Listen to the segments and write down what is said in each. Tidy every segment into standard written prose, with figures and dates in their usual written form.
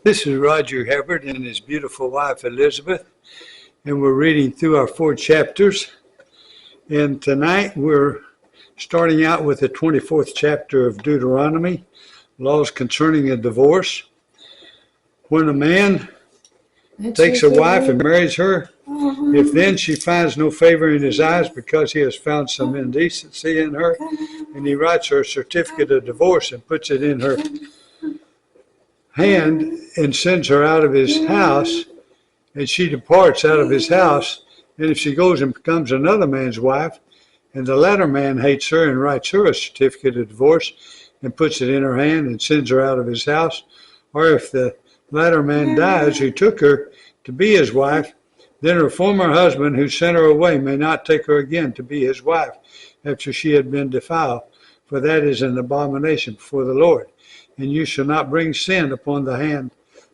This is Roger Hebert and his beautiful wife Elizabeth, and we're reading through our 4 chapters. And tonight we're starting out with the 24th chapter of Deuteronomy, laws concerning a divorce. When a man takes a wife and marries her, if then she finds no favor in his eyes because he has found some indecency in her, and he writes her a certificate of divorce and puts it in her hand and sends her out of his house, and she departs out of his house, and if she goes and becomes another man's wife, and the latter man hates her and writes her a certificate of divorce and puts it in her hand and sends her out of his house, or if the latter man dies who took her to be his wife, then her former husband who sent her away may not take her again to be his wife after she had been defiled, for that is an abomination before the Lord. And you shall not bring sin upon the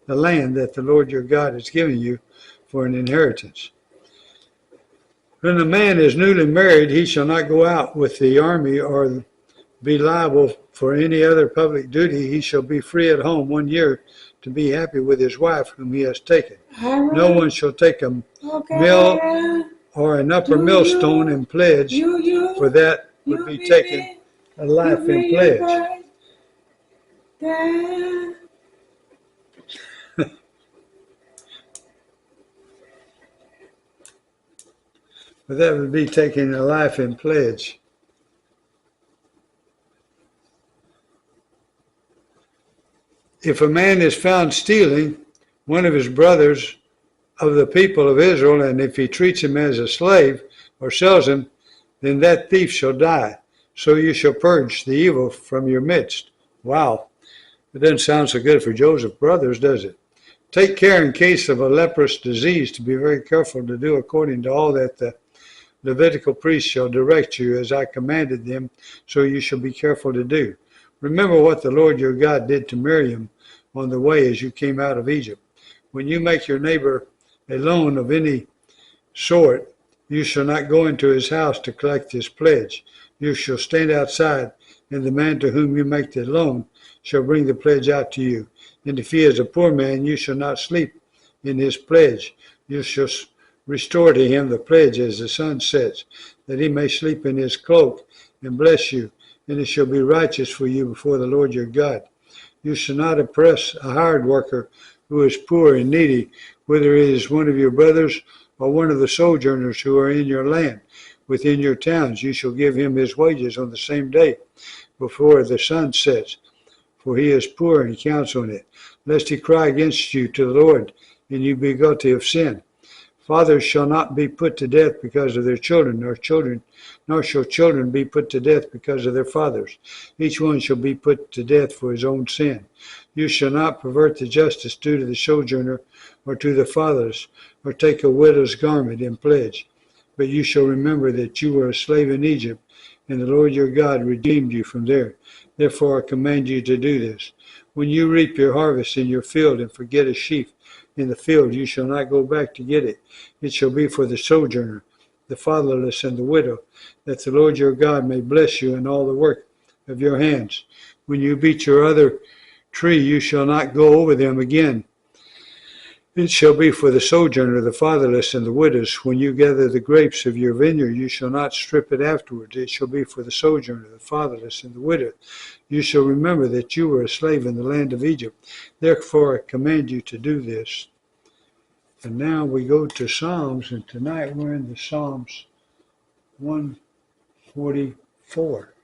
land that the Lord your God has given you for an inheritance. When a man is newly married, he shall not go out with the army or be liable for any other public duty. He shall be free at home 1 year to be happy with his wife whom he has taken. No one shall take a mill or an upper millstone in pledge, for that would be taking a life in pledge. But that would be taking a life in pledge. If a man is found stealing one of his brothers of the people of Israel, and if he treats him as a slave or sells him, then that thief shall die. So you shall purge the evil from your midst. Wow. It doesn't sound so good for Joseph's brothers, does it? Take care in case of a leprous disease to be very careful to do according to all that the Levitical priests shall direct you as I commanded them, so you shall be careful to do. Remember what the Lord your God did to Miriam on the way as you came out of Egypt. When you make your neighbor a loan of any sort, you shall not go into his house to collect his pledge. You shall stand outside, and the man to whom you make the loan shall bring the pledge out to you. And if he is a poor man, you shall not sleep in his pledge. You shall restore to him the pledge as the sun sets, that he may sleep in his cloak and bless you, and it shall be righteous for you before the Lord your God. You shall not oppress a hired worker who is poor and needy, whether it is one of your brothers or one of the sojourners who are in your land, within your towns. You shall give him his wages on the same day before the sun sets, for he is poor and counts on it, lest he cry against you to the Lord, and you be guilty of sin. Fathers shall not be put to death because of their children, nor shall children be put to death because of their fathers. Each one shall be put to death for his own sin. You shall not pervert the justice due to the sojourner or to the fatherless, or take a widow's garment in pledge. But you shall remember that you were a slave in Egypt, and the Lord your God redeemed you from there. Therefore I command you to do this. When you reap your harvest in your field and forget a sheaf in the field, you shall not go back to get it. It shall be for the sojourner, the fatherless, and the widow, that the Lord your God may bless you in all the work of your hands. When you beat your other tree, you shall not go over them again. It shall be for the sojourner, the fatherless, and the widows. When you gather the grapes of your vineyard, you shall not strip it afterwards. It shall be for the sojourner, the fatherless, and the widow. You shall remember that you were a slave in the land of Egypt. Therefore I command you to do this. And now we go to Psalms, and tonight we're in the Psalms 144.